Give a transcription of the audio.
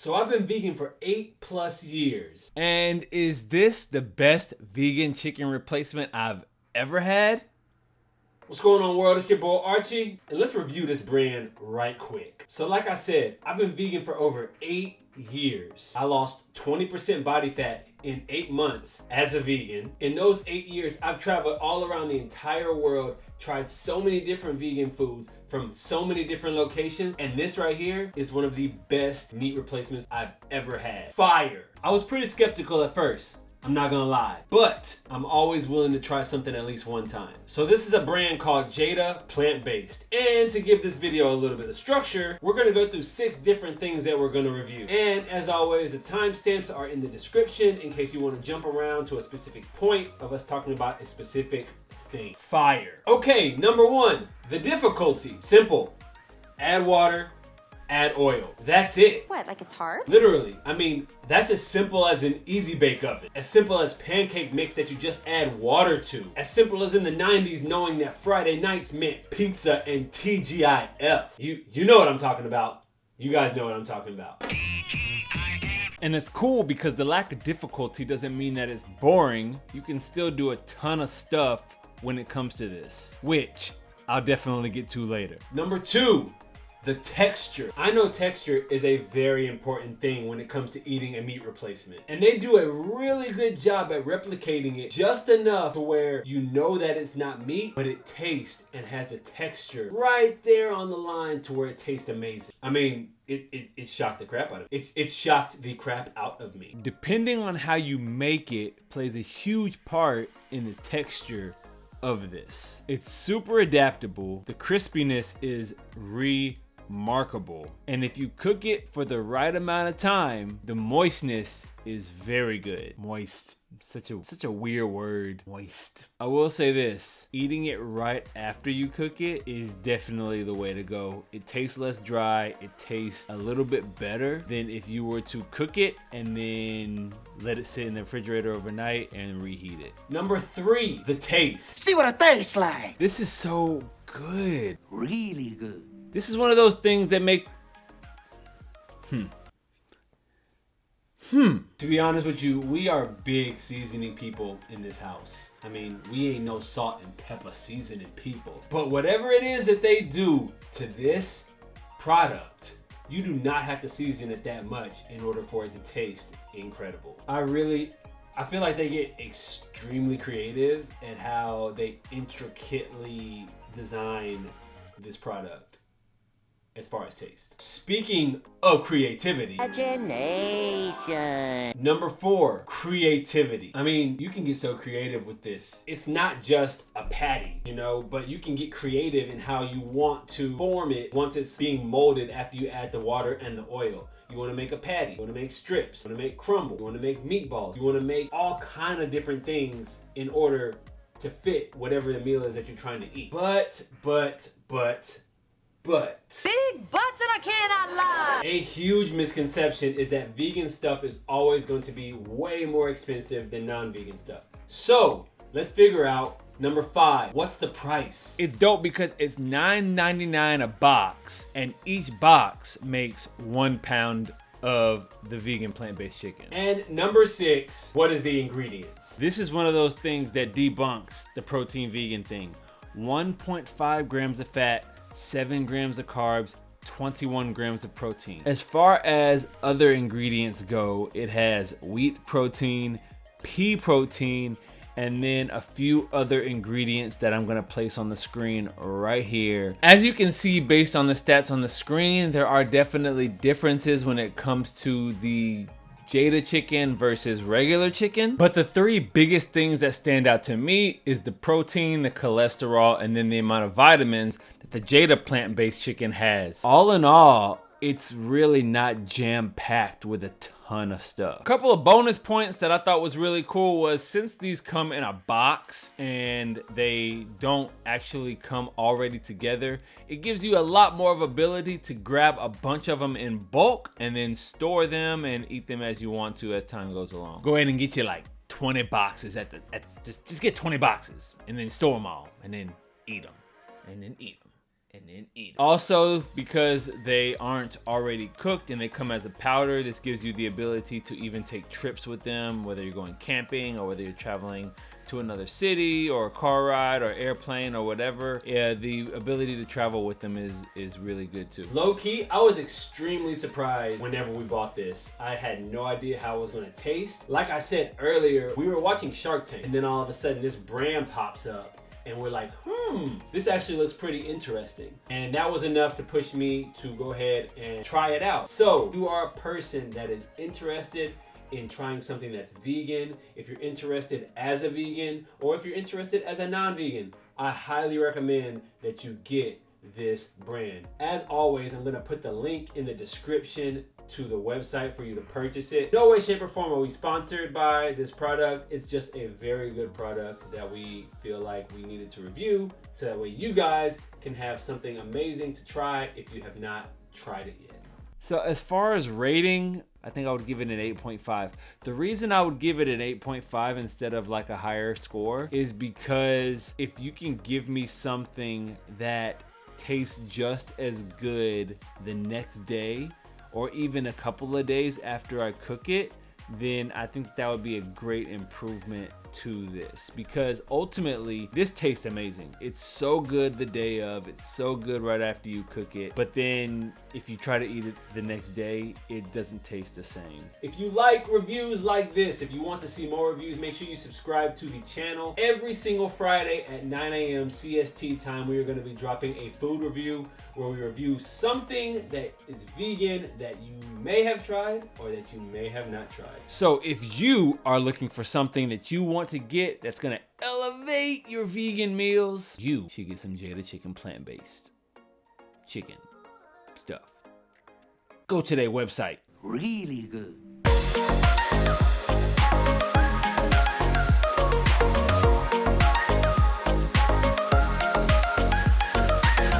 So I've been vegan for 8+ years. And is this the best vegan chicken replacement I've ever had? What's going on, world? It's your boy Archie, and let's review this brand right quick. So like I said, I've been vegan for over 8 years. I lost 20% body fat in 8 months as a vegan. In those 8 years, I've traveled all around the entire world, tried so many different vegan foods from so many different locations, and this right here is one of the best meat replacements I've ever had. Fire! I was pretty skeptical at first, I'm not gonna lie, but I'm always willing to try something at least one time. So this is a brand called Jada plant-based. And to give this video a little bit of structure, we're gonna go through 6 different things that we're gonna review. And as always, the timestamps are in the description in case you wanna jump around to a specific point of us talking about a specific thing. Fire. Okay, number 1, the difficulty. Simple. Add water, add oil. That's it. What, like it's hard? Literally. I mean, that's as simple as an easy bake oven. As simple as pancake mix that you just add water to. As simple as in the 90s knowing that Friday nights meant pizza and TGIF. You know what I'm talking about. You guys know what I'm talking about. And it's cool because the lack of difficulty doesn't mean that it's boring. You can still do a ton of stuff when it comes to this, which I'll definitely get to later. Number 2, the texture. I know texture is a very important thing when it comes to eating a meat replacement. And they do a really good job at replicating it just enough to where you know that it's not meat, but it tastes and has the texture right there on the line to where it tastes amazing. I mean, it shocked the crap out of me. It shocked the crap out of me. Depending on how you make it plays a huge part in the texture of this. It's super adaptable. The crispiness is remarkable. And if you cook it for the right amount of time, the moistness is very good. Moist. Such a weird word. Moist. I will say this, eating it right after you cook it is definitely the way to go. It tastes less dry. It tastes a little bit better than if you were to cook it and then let it sit in the refrigerator overnight and reheat it. Number 3, the taste. See what it tastes like. This is so good. Really good. This is one of those things that make To be honest with you, we are big seasoning people in this house. I mean, we ain't no salt and pepper seasoning people. But whatever it is that they do to this product, you do not have to season it that much in order for it to taste incredible. I feel like they get extremely creative at how they intricately design this product as far as taste. Speaking of creativity, Imagination. number 4, creativity. I mean, you can get so creative with this. It's not just a patty, you know, but you can get creative in how you want to form it once it's being molded after you add the water and the oil. You want to make a patty, you want to make strips, you want to make crumble, you want to make meatballs, you want to make all kind of different things in order to fit whatever the meal is that you're trying to eat. But Big butts and I cannot lie. a huge misconception is that vegan stuff is always going to be way more expensive than non-vegan stuff. So let's figure out number 5. What's the price? it's dope because it's $9.99 a box, and each box makes 1 pound of the vegan plant-based chicken. And number 6, what is the ingredients? This is one of those things that debunks the protein vegan thing. 1.5 grams of fat, 7 grams of carbs, 21 grams of protein. As far as other ingredients go, it has wheat protein, pea protein, and then a few other ingredients that I'm gonna place on the screen right here. As you can see based on the stats on the screen, there are definitely differences when it comes to the Jada chicken versus regular chicken. But the 3 biggest things that stand out to me is the protein, the cholesterol, and then the amount of vitamins that the Jada plant-based chicken has. All in all, it's really not jam-packed with a ton of stuff. A couple of bonus points that I thought was really cool was since these come in a box and they don't actually come already together, it gives you a lot more of ability to grab a bunch of them in bulk and then store them and eat them as you want to as time goes along. Go ahead and get you like 20 boxes just get 20 boxes and then store them all and then eat them and then eat them and then eat 'em. Also, because they aren't already cooked and they come as a powder, this gives you the ability to even take trips with them, whether you're going camping or whether you're traveling to another city or a car ride or airplane or whatever. Yeah, the ability to travel with them is really good too. Low key, I was extremely surprised whenever we bought this. I had no idea how it was gonna taste. Like I said earlier, we were watching Shark Tank and then all of a sudden this brand pops up. And we're like, this actually looks pretty interesting. And that was enough to push me to go ahead and try it out. So, if you are a person that is interested in trying something that's vegan, if you're interested as a vegan, or if you're interested as a non-vegan, I highly recommend that you get this brand. As always, I'm gonna put the link in the description to the website for you to purchase it. No way, shape, or form are we sponsored by this product. It's just a very good product that we feel like we needed to review so that way you guys can have something amazing to try if you have not tried it yet. So as far as rating, I think I would give it an 8.5. The reason I would give it an 8.5 instead of like a higher score is because if you can give me something that tastes just as good the next day or even a couple of days after I cook it, then I think that would be a great improvement to this, because ultimately this tastes amazing. It's so good the day of, it's so good right after you cook it, but then if you try to eat it the next day, it doesn't taste the same. If you like reviews like this, if you want to see more reviews, make sure you subscribe to the channel. Every single Friday at 9 a.m. CST time, we are going to be dropping a food review where we review something that is vegan that you may have tried or that you may have not tried. So if you are looking for something that you want to get that's gonna elevate your vegan meals, you should get some Jada chicken plant-based chicken stuff. Go to their website. Really good.